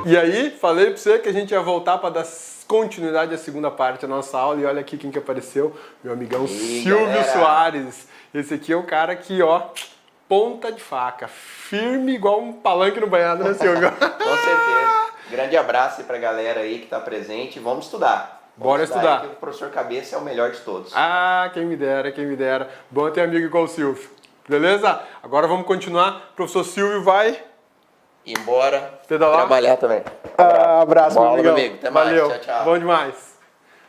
E aí, falei pra você que a gente ia voltar para dar continuidade à segunda parte da nossa aula. E olha aqui quem que apareceu, meu amigão Silvio galera. Soares. Esse aqui é um cara que, ó, ponta de faca, firme igual um palanque no banhado, né, Silvio? Com certeza. Grande abraço aí pra galera aí que tá presente. Vamos estudar. Bora estudar. Aí, que o professor Cabeça é o melhor de todos. Ah, quem me dera, quem me dera. Bom ter amigo igual o Silvio. Beleza? Agora vamos continuar. O professor Silvio vai Embora pedalar. Trabalhar também. Abraço, Boa meu aula, meu amigão. amigo. Até mais. Valeu. Tchau, tchau. Bom demais.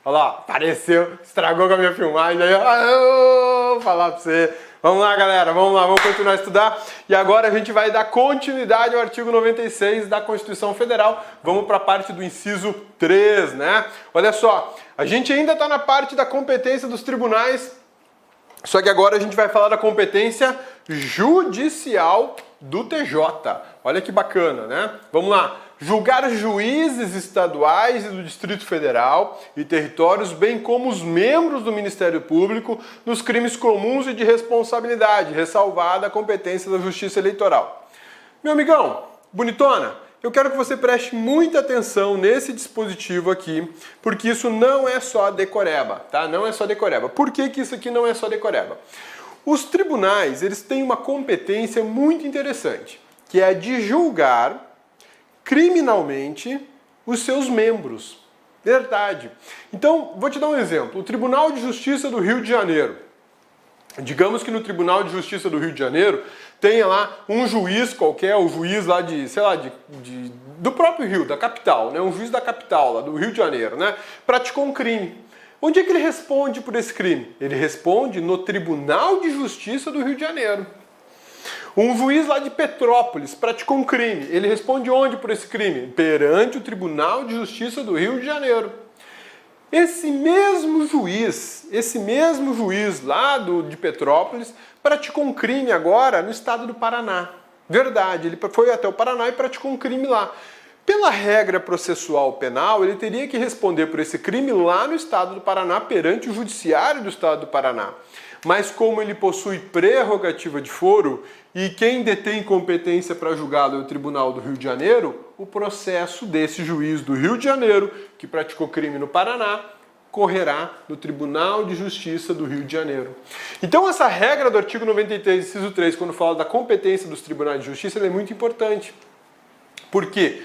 Olha lá, apareceu, estragou com a minha filmagem. Aí, eu vou falar pra você. Vamos lá, galera, vamos lá, vamos continuar a estudar. E agora a gente vai dar continuidade ao artigo 96 da Constituição Federal. Vamos para a parte do inciso 3, né? Olha só, a gente ainda está na parte da competência dos tribunais, só que agora a gente vai falar da competência judicial do TJ. Olha que bacana, né? Vamos lá. Julgar juízes estaduais e do Distrito Federal e territórios, bem como os membros do Ministério Público, nos crimes comuns e de responsabilidade, ressalvada a competência da Justiça Eleitoral. Meu amigão, bonitona, eu quero que você preste muita atenção nesse dispositivo aqui, porque isso não é só decoreba, tá? Não é só decoreba. Por que que isso aqui não é só decoreba? Os tribunais, eles têm uma competência muito interessante, que é a de julgar criminalmente os seus membros. Verdade. Então, vou te dar um exemplo. O Tribunal de Justiça do Rio de Janeiro. Digamos que no Tribunal de Justiça do Rio de Janeiro tenha lá um juiz qualquer, o juiz lá de, sei lá, do próprio Rio, da capital, né? Um juiz da capital, lá do Rio de Janeiro, né? Praticou um crime. Onde é que ele responde por esse crime? Ele responde no Tribunal de Justiça do Rio de Janeiro. Um juiz lá de Petrópolis praticou um crime. Ele responde onde por esse crime? Perante o Tribunal de Justiça do Rio de Janeiro. Esse mesmo juiz lá de Petrópolis praticou um crime agora no estado do Paraná. Verdade, ele foi até o Paraná e praticou um crime lá. Pela regra processual penal, ele teria que responder por esse crime lá no estado do Paraná, perante o judiciário do estado do Paraná. Mas como ele possui prerrogativa de foro e quem detém competência para julgá-lo é o Tribunal do Rio de Janeiro, o processo desse juiz do Rio de Janeiro, que praticou crime no Paraná, correrá no Tribunal de Justiça do Rio de Janeiro. Então essa regra do artigo 93, inciso 3, quando fala da competência dos tribunais de justiça, ela é muito importante. Por quê?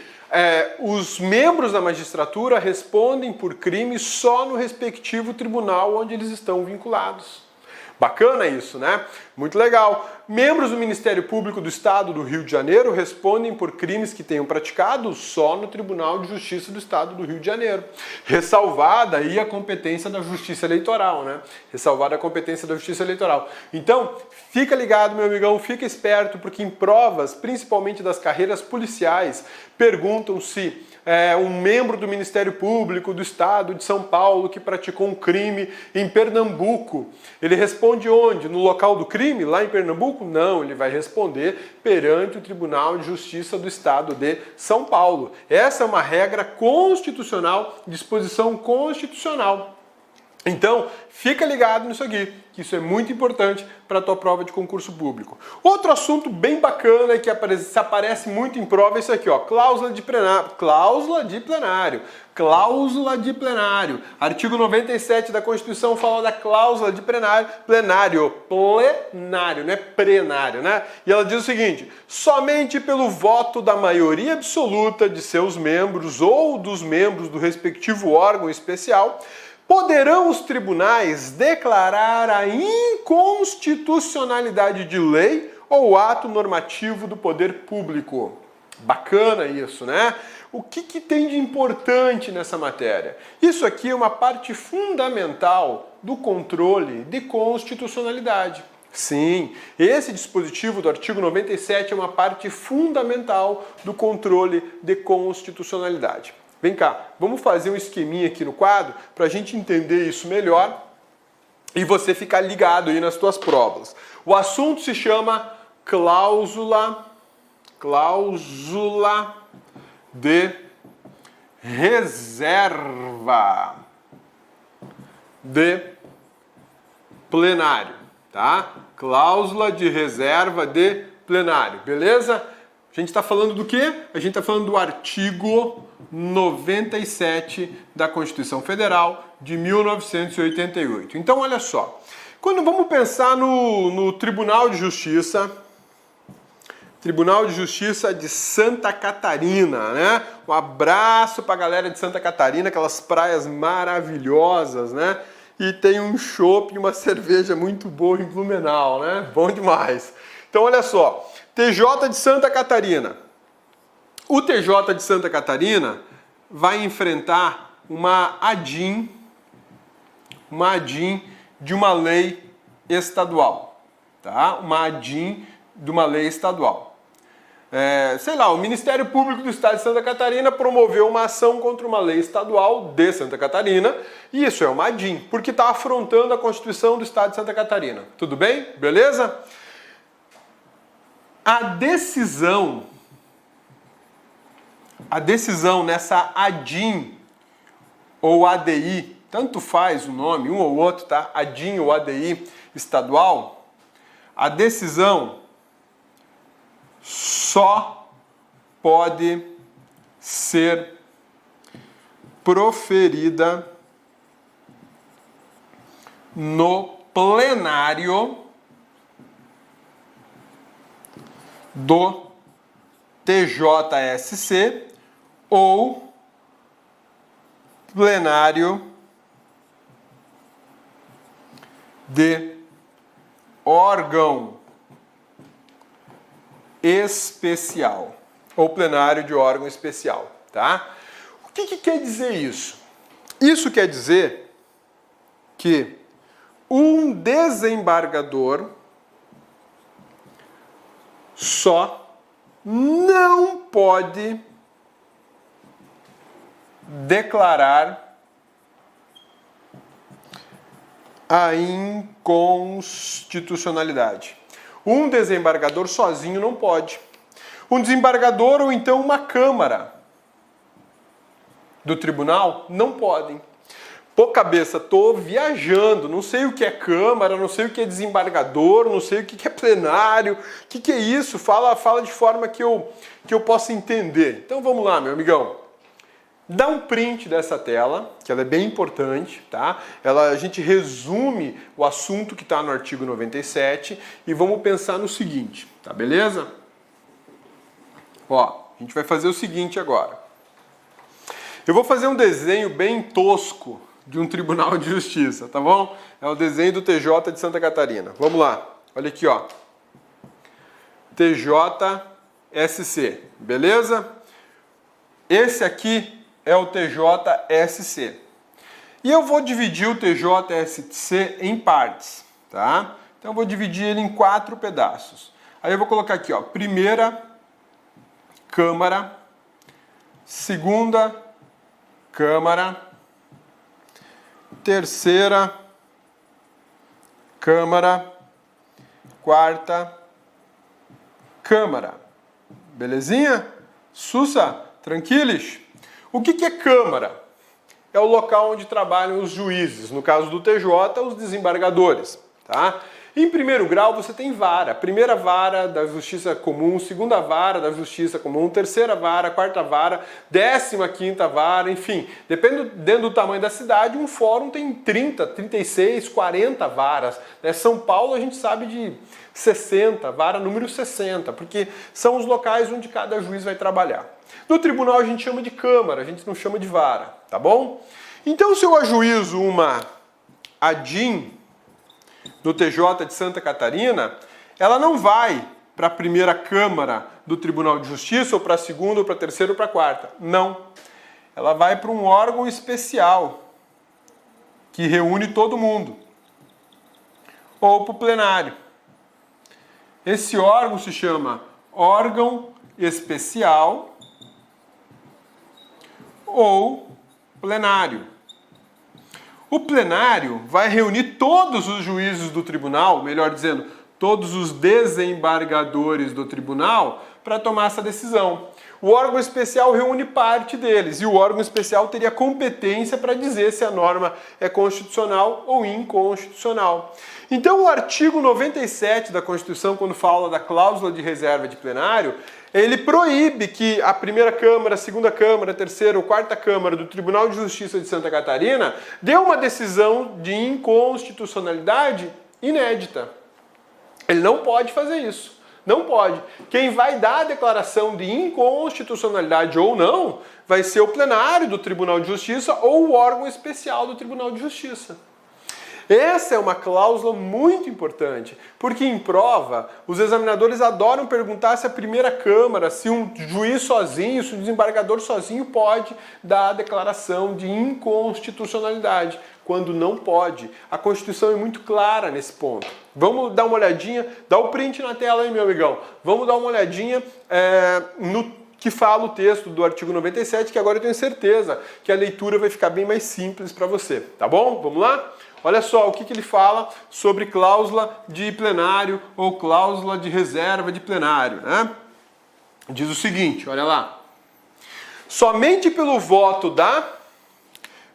Os membros da magistratura respondem por crime só no respectivo tribunal onde eles estão vinculados. Bacana isso, né? Muito legal. Membros do Ministério Público do Estado do Rio de Janeiro respondem por crimes que tenham praticado só no Tribunal de Justiça do Estado do Rio de Janeiro. Ressalvada aí a competência da Justiça Eleitoral, né? Ressalvada a competência da Justiça Eleitoral. Então, fica ligado, meu amigão, fica esperto, porque em provas, principalmente das carreiras policiais, perguntam se um membro do Ministério Público do Estado de São Paulo que praticou um crime em Pernambuco, ele responde onde? No local do crime, lá em Pernambuco? Não, ele vai responder perante o Tribunal de Justiça do Estado de São Paulo. Essa é uma regra constitucional, disposição constitucional. Então, fica ligado nisso aqui, que isso é muito importante para a tua prova de concurso público. Outro assunto bem bacana que aparece muito em prova é isso aqui, ó, cláusula de plenário. Cláusula de plenário. Cláusula de plenário. Artigo 97 da Constituição fala da cláusula de plenário, não é plenário, né? E ela diz o seguinte: somente pelo voto da maioria absoluta de seus membros ou dos membros do respectivo órgão especial, poderão os tribunais declarar a inconstitucionalidade de lei ou ato normativo do poder público. Bacana isso, né? O que tem de importante nessa matéria? Isso aqui é uma parte fundamental do controle de constitucionalidade. Sim, esse dispositivo do artigo 97 é uma parte fundamental do controle de constitucionalidade. Vem cá, vamos fazer um esqueminha aqui no quadro para a gente entender isso melhor e você ficar ligado aí nas tuas provas. O assunto se chama cláusula de reserva de plenário, tá? Cláusula de reserva de plenário, beleza? A gente está falando do quê? A gente está falando do artigo 97 da Constituição Federal de 1988. Então, olha só. Quando vamos pensar no Tribunal de Justiça de Santa Catarina, né? Um abraço para a galera de Santa Catarina, aquelas praias maravilhosas, né? E tem um chopp e uma cerveja muito boa em Blumenau, né? Bom demais. Então, olha só. TJ de Santa Catarina. O TJ de Santa Catarina vai enfrentar uma ADIM de uma lei estadual, tá? Uma ADIM de uma lei estadual. Sei lá, o Ministério Público do Estado de Santa Catarina promoveu uma ação contra uma lei estadual de Santa Catarina, e isso é uma ADIM, porque está afrontando a Constituição do Estado de Santa Catarina. Tudo bem? Beleza? A decisão nessa ADIM ou ADI, tanto faz o nome, um ou outro, tá? ADIM ou ADI estadual, a decisão só pode ser proferida no plenário do TJSC ou plenário de órgão especial ou plenário de órgão especial, tá? O que quer dizer isso? Isso quer dizer que um desembargador só não pode declarar a inconstitucionalidade. Um desembargador sozinho não pode. Um desembargador ou então uma Câmara do tribunal não podem. Pô, cabeça, tô viajando, não sei o que é Câmara, não sei o que é desembargador, não sei o que é plenário, o que é isso? Fala de forma que eu possa entender. Então vamos lá, meu amigão. Dá um print dessa tela, que ela é bem importante, tá? A gente resume o assunto que está no artigo 97 e vamos pensar no seguinte, tá beleza? Ó, a gente vai fazer o seguinte agora. Eu vou fazer um desenho bem tosco de um Tribunal de Justiça, tá bom? É o desenho do TJ de Santa Catarina. Vamos lá. Olha aqui, ó. TJSC, beleza? Esse aqui é o TJSC. E eu vou dividir o TJSC em partes, tá? Então eu vou dividir ele em 4 pedaços. Aí eu vou colocar aqui, ó, primeira Câmara, segunda Câmara, terceira Câmara, quarta Câmara. Belezinha? Sussa? Tranquilos? O que é Câmara? É o local onde trabalham os juízes, no caso do TJ, os desembargadores, tá? Em primeiro grau você tem vara, primeira vara da Justiça Comum, segunda vara da Justiça Comum, terceira vara, quarta vara, 15ª vara, enfim, dependendo do tamanho da cidade, um fórum tem 30, 36, 40 varas, né? São Paulo a gente sabe de 60, vara número 60, porque são os locais onde cada juiz vai trabalhar. No tribunal a gente chama de Câmara, a gente não chama de vara, tá bom? Então se eu ajuizo uma ADIM do TJ de Santa Catarina, ela não vai para a primeira Câmara do Tribunal de Justiça, ou para a segunda, ou para a terceira, ou para a quarta. Não. Ela vai para um órgão especial, que reúne todo mundo. Ou para o plenário. Esse órgão se chama órgão especial ou plenário. O plenário vai reunir todos os juízes do tribunal, melhor dizendo, todos os desembargadores do tribunal, para tomar essa decisão. O órgão especial reúne parte deles, e o órgão especial teria competência para dizer se a norma é constitucional ou inconstitucional. Então o artigo 97 da Constituição, quando fala da cláusula de reserva de plenário, ele proíbe que a primeira Câmara, a segunda Câmara, a terceira ou quarta Câmara do Tribunal de Justiça de Santa Catarina dê uma decisão de inconstitucionalidade inédita. Ele não pode fazer isso. Não pode. Quem vai dar a declaração de inconstitucionalidade ou não vai ser o plenário do Tribunal de Justiça ou o órgão especial do Tribunal de Justiça. Essa é uma cláusula muito importante, porque em prova, os examinadores adoram perguntar se a primeira Câmara, se um juiz sozinho, se um desembargador sozinho pode dar a declaração de inconstitucionalidade, quando não pode. A Constituição é muito clara nesse ponto. Vamos dar uma olhadinha, dá o print na tela aí, meu amigão. Vamos dar uma olhadinha no que fala o texto do artigo 97, que agora eu tenho certeza que a leitura vai ficar bem mais simples para você, tá bom? Vamos lá? Olha só o que ele fala sobre cláusula de plenário ou cláusula de reserva de plenário, né? Diz o seguinte, olha lá. Somente pelo voto da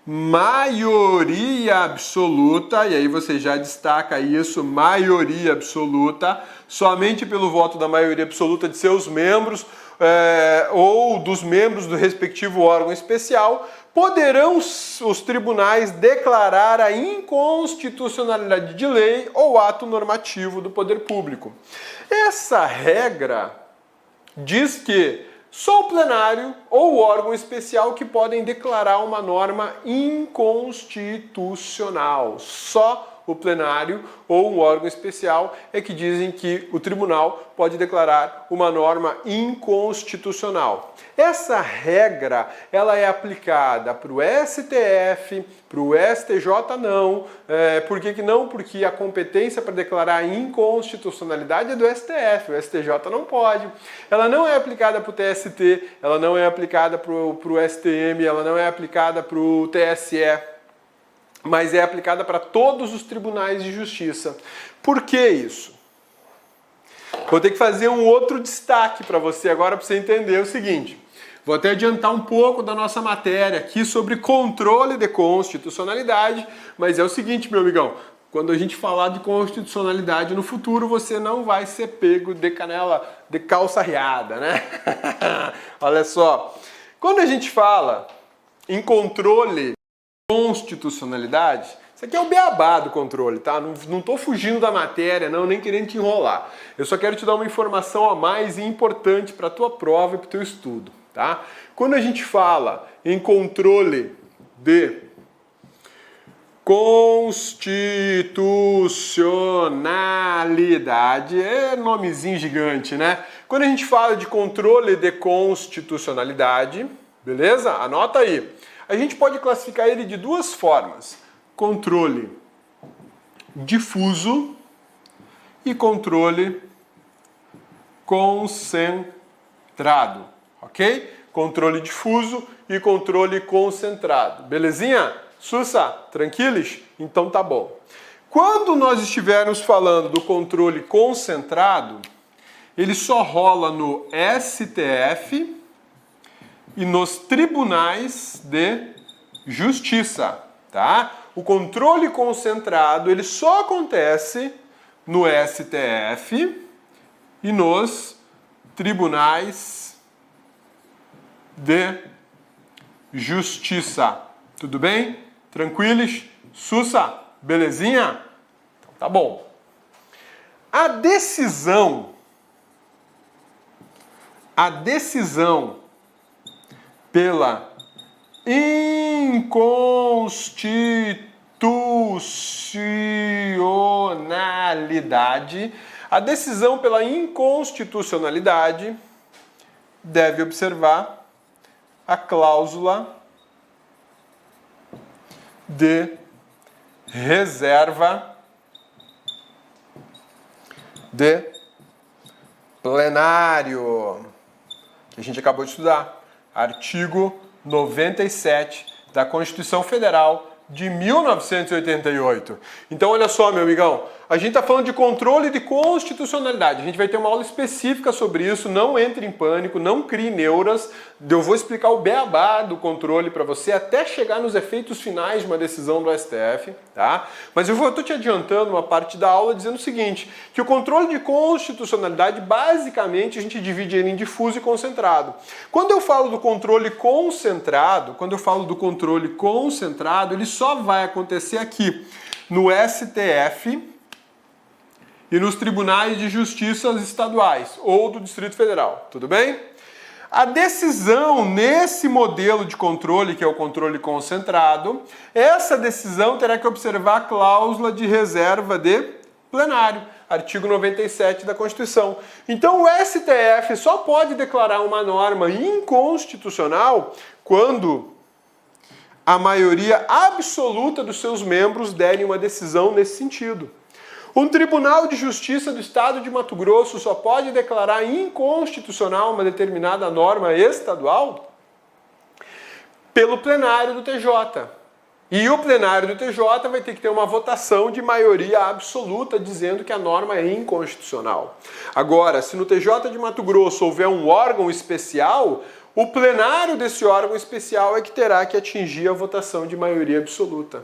maioria absoluta, e aí você já destaca isso, maioria absoluta, somente pelo voto da maioria absoluta de seus membros ou dos membros do respectivo órgão especial, poderão os tribunais declarar a inconstitucionalidade de lei ou ato normativo do poder público. Essa regra diz que só o plenário ou o órgão especial que podem declarar uma norma inconstitucional. Só o plenário ou um órgão especial é que dizem que o tribunal pode declarar uma norma inconstitucional. Essa regra, ela é aplicada para o STF, para o STJ não. Por que não? Porque a competência para declarar inconstitucionalidade é do STF, o STJ não pode. Ela não é aplicada para o TST, ela não é aplicada para o STM, ela não é aplicada para o TSE, mas é aplicada para todos os tribunais de justiça. Por que isso? Vou ter que fazer um outro destaque para você agora, para você entender o seguinte. Vou até adiantar um pouco da nossa matéria aqui sobre controle de constitucionalidade, mas é o seguinte, meu amigão, quando a gente falar de constitucionalidade no futuro, você não vai ser pego de canela, de calça riada, né? Olha só, quando a gente fala em controle de constitucionalidade, isso aqui é o beabá do controle, tá? Não tô fugindo da matéria, não, nem querendo te enrolar. Eu só quero te dar uma informação a mais e importante para a tua prova e para o teu estudo, tá? Quando a gente fala em controle de constitucionalidade, é nomezinho gigante, né? Quando a gente fala de controle de constitucionalidade, beleza? Anota aí. A gente pode classificar ele de duas formas: controle difuso e controle concentrado, ok? Controle difuso e controle concentrado, belezinha? Sussa, tranquilos? Então tá bom. Quando nós estivermos falando do controle concentrado, ele só rola no STF e nos tribunais de justiça, tá? O controle concentrado, ele só acontece no STF e nos tribunais de justiça. Tudo bem? Tranquilos? Sussa? Belezinha? Então, tá bom. A decisão pela inconstitucionalidade, a decisão pela inconstitucionalidade deve observar a cláusula de reserva de plenário, que a gente acabou de estudar. Artigo 97 da Constituição Federal de 1988. Então, olha só, meu amigão, a gente está falando de controle de constitucionalidade. A gente vai ter uma aula específica sobre isso, não entre em pânico, não crie neuras. Eu vou explicar o beabá do controle para você até chegar nos efeitos finais de uma decisão do STF, tá? Mas eu estou te adiantando uma parte da aula dizendo o seguinte, que o controle de constitucionalidade, basicamente, a gente divide ele em difuso e concentrado. Quando eu falo do controle concentrado, ele só vai acontecer aqui, no STF e nos tribunais de justiça estaduais ou do Distrito Federal, tudo bem? A decisão nesse modelo de controle, que é o controle concentrado, essa decisão terá que observar a cláusula de reserva de plenário, artigo 97 da Constituição. Então o STF só pode declarar uma norma inconstitucional quando a maioria absoluta dos seus membros derem uma decisão nesse sentido. Um Tribunal de Justiça do Estado de Mato Grosso só pode declarar inconstitucional uma determinada norma estadual pelo plenário do TJ. E o plenário do TJ vai ter que ter uma votação de maioria absoluta dizendo que a norma é inconstitucional. Agora, se no TJ de Mato Grosso houver um órgão especial, o plenário desse órgão especial é que terá que atingir a votação de maioria absoluta.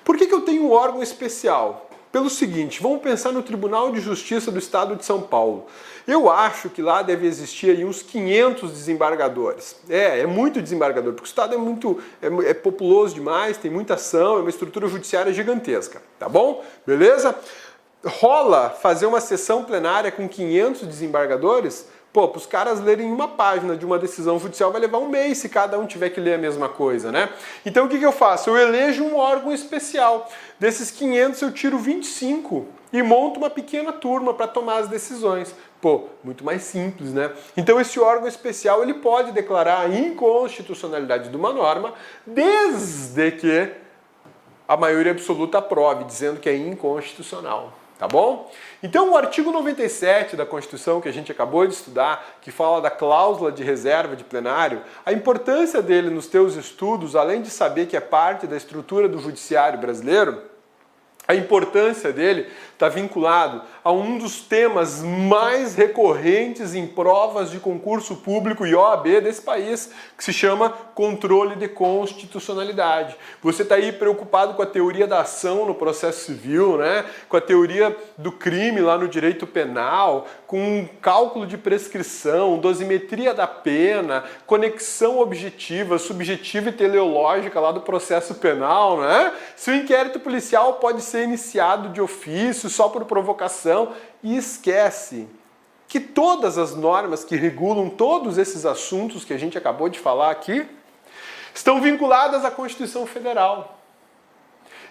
Por que eu tenho um órgão especial? Pelo seguinte, vamos pensar no Tribunal de Justiça do Estado de São Paulo. Eu acho que lá deve existir aí uns 500 desembargadores. É muito desembargador, porque o Estado é populoso demais, tem muita ação, é uma estrutura judiciária gigantesca, tá bom? Beleza? Rola fazer uma sessão plenária com 500 desembargadores? Pô, para os caras lerem uma página de uma decisão judicial vai levar um mês se cada um tiver que ler a mesma coisa, né? Então o que eu faço? Eu elejo um órgão especial. Desses 500 eu tiro 25 e monto uma pequena turma para tomar as decisões. Pô, muito mais simples, né? Então esse órgão especial ele pode declarar a inconstitucionalidade de uma norma desde que a maioria absoluta aprove, dizendo que é inconstitucional. Tá bom? Então o artigo 97 da Constituição, que a gente acabou de estudar, que fala da cláusula de reserva de plenário, a importância dele nos teus estudos, além de saber que é parte da estrutura do judiciário brasileiro, a importância dele está vinculado a um dos temas mais recorrentes em provas de concurso público e OAB desse país, que se chama controle de constitucionalidade. Você está aí preocupado com a teoria da ação no processo civil, né? Com a teoria do crime lá no direito penal, com cálculo de prescrição, dosimetria da pena, conexão objetiva, subjetiva e teleológica lá do processo penal, né? Se o inquérito policial pode ser iniciado de ofício, só por provocação, e esquece que todas as normas que regulam todos esses assuntos que a gente acabou de falar aqui estão vinculadas à Constituição Federal.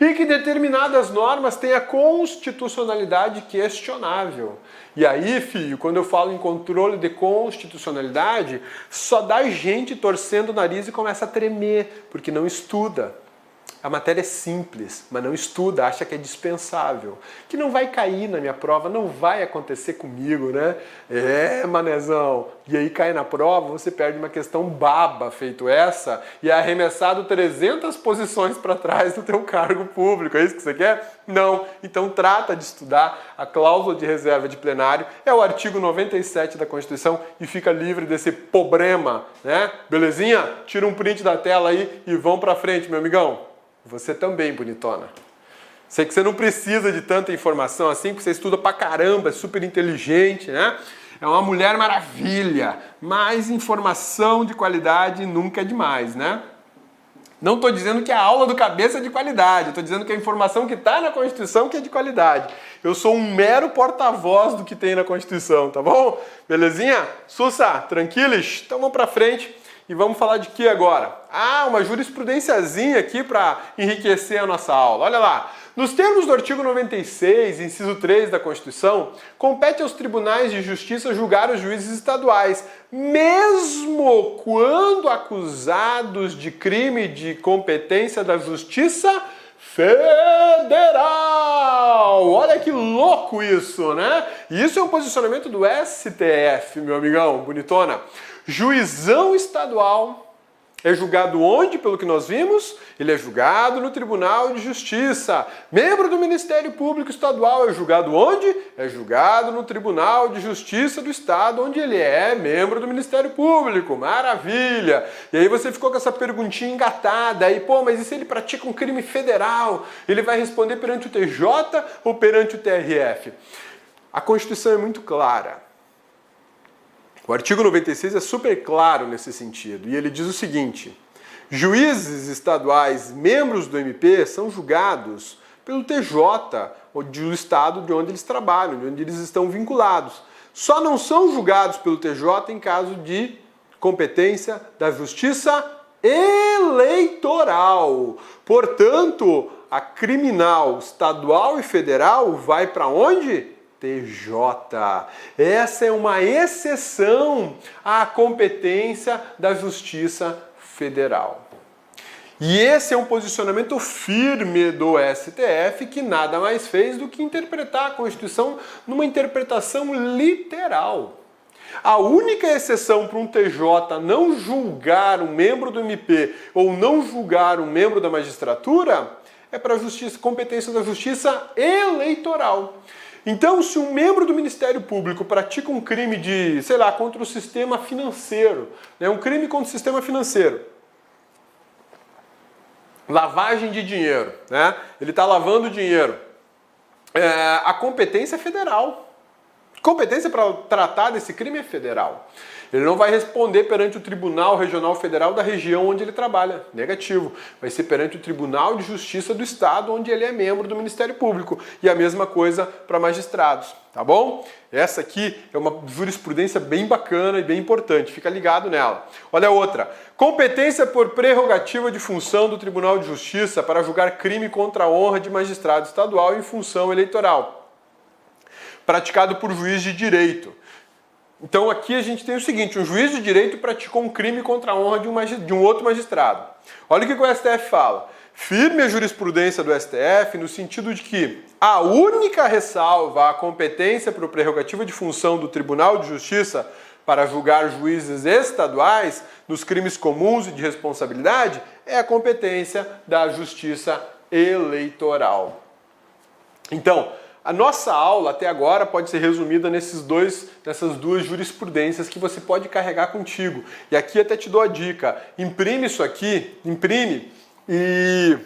E que determinadas normas têm a constitucionalidade questionável. E aí, filho, quando eu falo em controle de constitucionalidade, só dá gente torcendo o nariz e começa a tremer, porque não estuda. A matéria é simples, mas não estuda, acha que é dispensável. Que não vai cair na minha prova, não vai acontecer comigo, né? É, manezão. E aí cai na prova, você perde uma questão baba feito essa e é arremessado 300 posições para trás do teu cargo público. É isso que você quer? Não. Então trata de estudar a cláusula de reserva de plenário, é o artigo 97 da Constituição e fica livre desse problema, né? Belezinha? Tira um print da tela aí e vão para frente, meu amigão. Você também, bonitona. Sei que você não precisa de tanta informação assim, porque você estuda pra caramba, é super inteligente, né? É uma mulher maravilha. Mas informação de qualidade nunca é demais, né? Não estou dizendo que a aula do cabeça é de qualidade, estou dizendo que a informação que está na Constituição que é de qualidade. Eu sou um mero porta-voz do que tem na Constituição, tá bom? Belezinha? Sussa, tranquilos? Então vamos pra frente. E vamos falar de que agora? Ah, uma jurisprudenciazinha aqui para enriquecer a nossa aula. Olha lá. Nos termos do artigo 96, inciso 3 da Constituição, compete aos tribunais de justiça julgar os juízes estaduais, mesmo quando acusados de crime de competência da Justiça Federal. Olha que louco isso, né? E isso é um posicionamento do STF, meu amigão, bonitona. Juizão estadual É julgado onde, pelo que nós vimos? Ele é julgado no Tribunal de Justiça. Membro do Ministério Público Estadual é julgado onde? É julgado no Tribunal de Justiça do Estado, onde ele é membro do Ministério Público. Maravilha! E aí você ficou com essa perguntinha engatada. Aí, pô, mas e se ele pratica um crime federal? Ele vai responder perante o TJ ou perante o TRF? A Constituição é muito clara. O artigo 96 é super claro nesse sentido, e ele diz o seguinte: juízes estaduais, membros do MP, são julgados pelo TJ, do estado de onde eles trabalham, de onde eles estão vinculados. Só não são julgados pelo TJ em caso de competência da Justiça Eleitoral. Portanto, a criminal estadual e federal vai para onde? TJ. Essa é uma exceção à competência da Justiça Federal. E esse é um posicionamento firme do STF, que nada mais fez do que interpretar a Constituição numa interpretação literal. A única exceção para um TJ não julgar um membro do MP ou não julgar um membro da magistratura é para a competência da Justiça Eleitoral. Então, se um membro do Ministério Público pratica um crime de, sei lá, contra o sistema financeiro, né, um crime contra o sistema financeiro, lavagem de dinheiro, né, ele está lavando dinheiro, a competência é federal. Competência para tratar desse crime é federal. Ele não vai responder perante o Tribunal Regional Federal da região onde ele trabalha. Negativo. Vai ser perante o Tribunal de Justiça do Estado, onde ele é membro do Ministério Público. E a mesma coisa para magistrados. Tá bom? Essa aqui é uma jurisprudência bem bacana e bem importante. Fica ligado nela. Olha a outra. Competência por prerrogativa de função do Tribunal de Justiça para julgar crime contra a honra de magistrado estadual em função eleitoral. Praticado por juiz de direito. Então aqui a gente tem o seguinte: um juiz de direito praticou um crime contra a honra de um outro magistrado. Olha o que o STF fala. Firme a jurisprudência do STF no sentido de que a única ressalva à competência por prerrogativa de função do Tribunal de Justiça para julgar juízes estaduais nos crimes comuns e de responsabilidade é a competência da Justiça Eleitoral. Então, a nossa aula até agora pode ser resumida nessas duas jurisprudências que você pode carregar contigo. E aqui até te dou a dica: imprime isso aqui, imprime e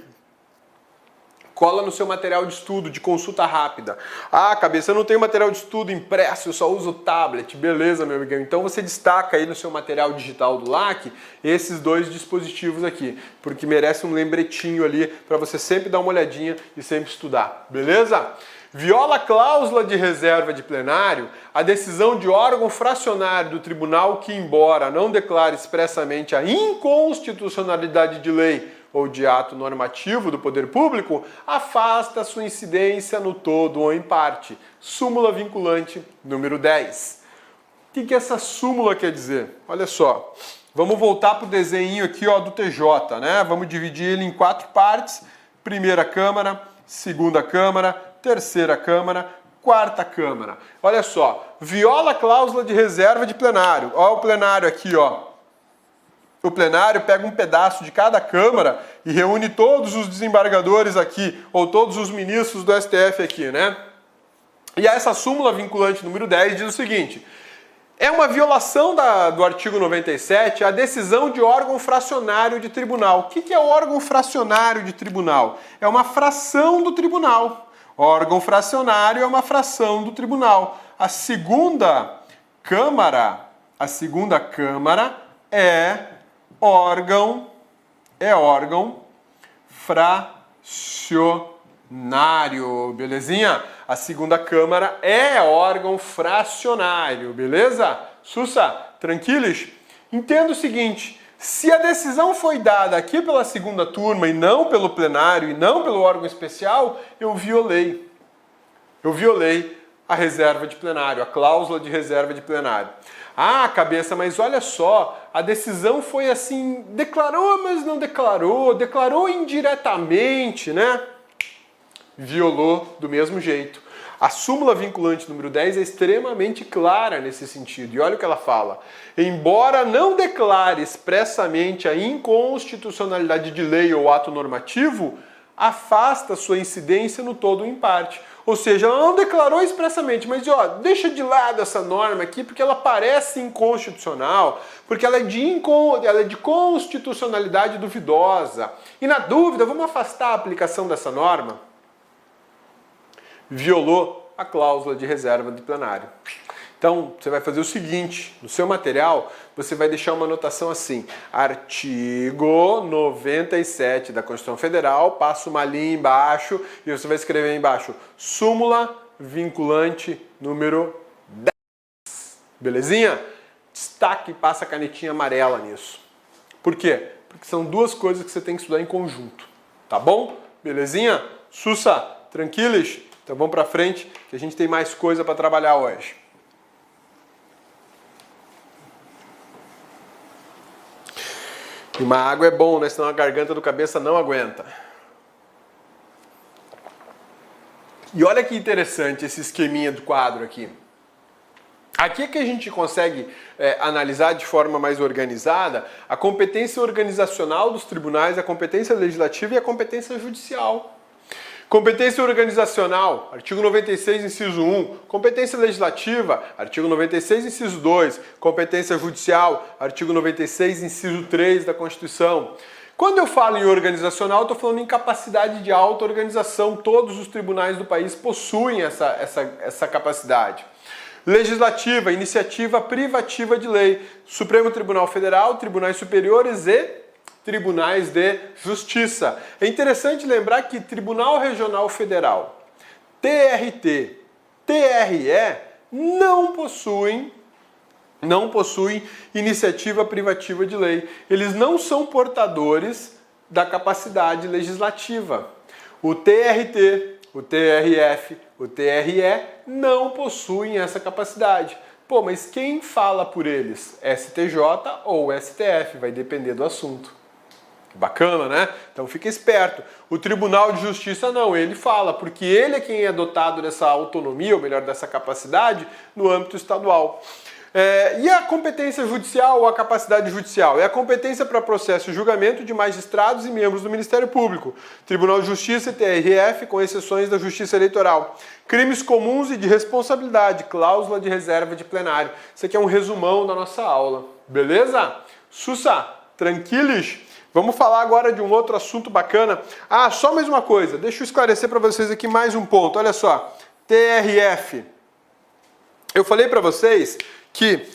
cola no seu material de estudo, de consulta rápida. Ah, cabeça, eu não tenho material de estudo impresso, eu só uso tablet. Beleza, meu amigão. Então você destaca aí no seu material digital do LAC esses dois dispositivos aqui, porque merece um lembretinho ali para você sempre dar uma olhadinha e sempre estudar. Beleza? Viola a cláusula de reserva de plenário a decisão de órgão fracionário do tribunal que, embora não declare expressamente a inconstitucionalidade de lei ou de ato normativo do poder público, afasta sua incidência no todo ou em parte. Súmula vinculante número 10. O que essa súmula quer dizer? Olha só, vamos voltar para o desenho aqui, ó, do TJ, né? Vamos dividir ele em 4 partes: primeira Câmara, segunda Câmara, terceira Câmara, quarta Câmara. Olha só, viola a cláusula de reserva de plenário. Olha o plenário aqui, ó. O plenário pega um pedaço de cada Câmara e reúne todos os desembargadores aqui, ou todos os ministros do STF aqui, né? E essa súmula vinculante número 10 diz o seguinte: é uma violação do artigo 97 a decisão de órgão fracionário de tribunal. O que é o órgão fracionário de tribunal? É uma fração do tribunal. Órgão fracionário é uma fração do tribunal. A segunda Câmara é órgão fracionário, belezinha? A segunda Câmara é órgão fracionário, beleza? Sussa, tranquilos? Entenda o seguinte: se a decisão foi dada aqui pela segunda turma e não pelo plenário e não pelo órgão especial, eu violei a reserva de plenário, a cláusula de reserva de plenário. Ah, cabeça, mas olha só, a decisão foi assim, declarou, mas não declarou indiretamente, né? Violou do mesmo jeito. A súmula vinculante número 10 é extremamente clara nesse sentido. E olha o que ela fala. Embora não declare expressamente a inconstitucionalidade de lei ou ato normativo, afasta sua incidência no todo ou em parte. Ou seja, ela não declarou expressamente, mas deixa de lado essa norma aqui porque ela parece inconstitucional, porque ela é de constitucionalidade duvidosa. E na dúvida, vamos afastar a aplicação dessa norma? Violou a cláusula de reserva de plenário. Então, você vai fazer o seguinte, no seu material, você vai deixar uma anotação assim, artigo 97 da Constituição Federal, passa uma linha embaixo e você vai escrever embaixo, súmula vinculante número 10. Belezinha? Destaque e passa a canetinha amarela nisso. Por quê? Porque são duas coisas que você tem que estudar em conjunto, tá bom? Belezinha? Sussa, tranquilos? Então vamos pra frente que a gente tem mais coisa para trabalhar hoje. E uma água é bom, né? Senão a garganta do cabeça não aguenta. E olha que interessante esse esqueminha do quadro aqui. Aqui é que a gente consegue analisar de forma mais organizada a competência organizacional dos tribunais, a competência legislativa e a competência judicial. Competência organizacional, artigo 96, inciso 1. Competência legislativa, artigo 96, inciso 2. Competência judicial, artigo 96, inciso 3 da Constituição. Quando eu falo em organizacional, estou falando em capacidade de auto-organização. Todos os tribunais do país possuem essa capacidade. Legislativa, iniciativa privativa de lei. Supremo Tribunal Federal, tribunais superiores e tribunais de justiça. É interessante lembrar que Tribunal Regional Federal, TRT, TRE não possuem iniciativa privativa de lei. Eles não são portadores da capacidade legislativa. O TRT, o TRF, o TRE não possuem essa capacidade. Pô, mas quem fala por eles? STJ ou STF? Vai depender do assunto. Bacana, né? Então fica esperto. O Tribunal de Justiça não, ele fala, porque ele é quem é dotado dessa autonomia, ou melhor, dessa capacidade, no âmbito estadual. E a competência judicial ou a capacidade judicial? É a competência para processo e julgamento de magistrados e membros do Ministério Público. Tribunal de Justiça e TRF, com exceções da Justiça Eleitoral. Crimes comuns e de responsabilidade, cláusula de reserva de plenário. Isso aqui é um resumão da nossa aula. Beleza? Sussa, tranquilos? Vamos falar agora de um outro assunto bacana. Ah, só mais uma coisa. Deixa eu esclarecer para vocês aqui mais um ponto. Olha só. TRF. Eu falei para vocês que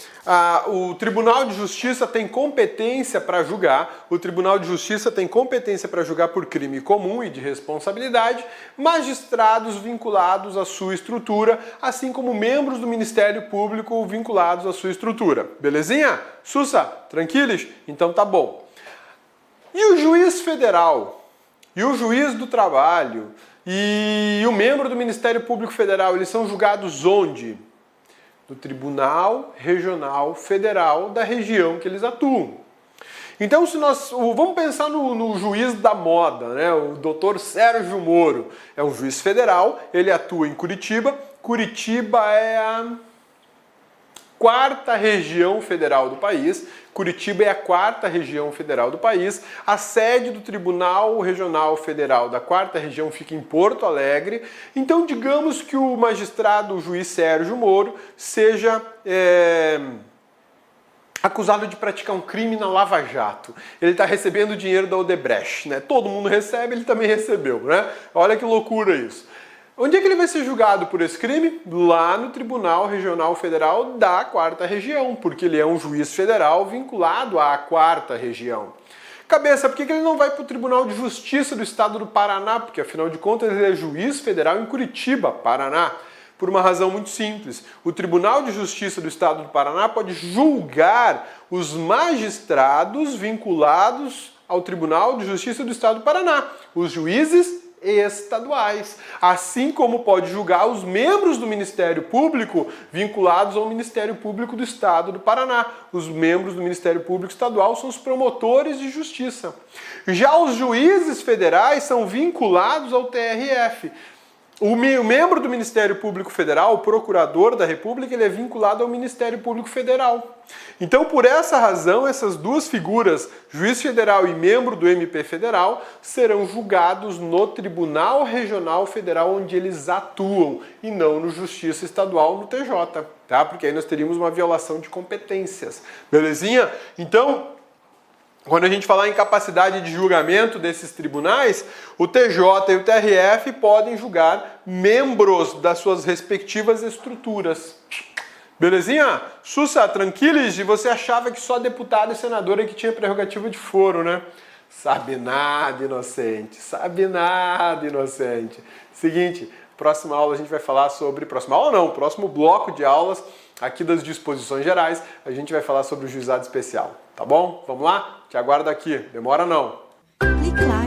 o Tribunal de Justiça tem competência para julgar, o Tribunal de Justiça tem competência para julgar por crime comum e de responsabilidade, magistrados vinculados à sua estrutura, assim como membros do Ministério Público vinculados à sua estrutura. Belezinha? Sussa, tranquilos? Então tá bom. E o juiz federal, e o juiz do trabalho, e o membro do Ministério Público Federal, eles são julgados onde? Do Tribunal Regional Federal da região que eles atuam. Então, vamos pensar no juiz da moda, né? O doutor Sérgio Moro é um juiz federal, ele atua em Curitiba. Curitiba é a quarta região federal do país. Curitiba é a quarta região federal do país. A sede do Tribunal Regional Federal da quarta região fica em Porto Alegre. Então, digamos que o magistrado, o juiz Sérgio Moro, seja acusado de praticar um crime na Lava Jato. Ele está recebendo dinheiro da Odebrecht, né? Todo mundo recebe, ele também recebeu, né? Olha que loucura isso. Onde é que ele vai ser julgado por esse crime? Lá no Tribunal Regional Federal da quarta região, porque ele é um juiz federal vinculado à quarta região. Cabeça, por que ele não vai para o Tribunal de Justiça do Estado do Paraná? Porque, afinal de contas, ele é juiz federal em Curitiba, Paraná. Por uma razão muito simples. O Tribunal de Justiça do Estado do Paraná pode julgar os magistrados vinculados ao Tribunal de Justiça do Estado do Paraná, os juízes estaduais, assim como pode julgar os membros do Ministério Público vinculados ao Ministério Público do Estado do Paraná. Os membros do Ministério Público Estadual são os promotores de justiça. Já os juízes federais são vinculados ao TRF. O membro do Ministério Público Federal, o procurador da República, ele é vinculado ao Ministério Público Federal. Então, por essa razão, essas duas figuras, juiz federal e membro do MP Federal, serão julgados no Tribunal Regional Federal onde eles atuam e não no Justiça Estadual, no TJ, tá? Porque aí nós teríamos uma violação de competências. Belezinha? Então, quando a gente falar em capacidade de julgamento desses tribunais, o TJ e o TRF podem julgar membros das suas respectivas estruturas. Belezinha? Sussa, tranquilos? E você achava que só deputado e senador é que tinha prerrogativa de foro, né? Sabe nada, inocente. Sabe nada, inocente. Seguinte, próxima aula a gente vai falar sobre... Próxima aula não, próximo bloco de aulas aqui das disposições gerais, a gente vai falar sobre o juizado especial. Tá bom? Vamos lá? Te aguardo aqui. Demora não. Clique lá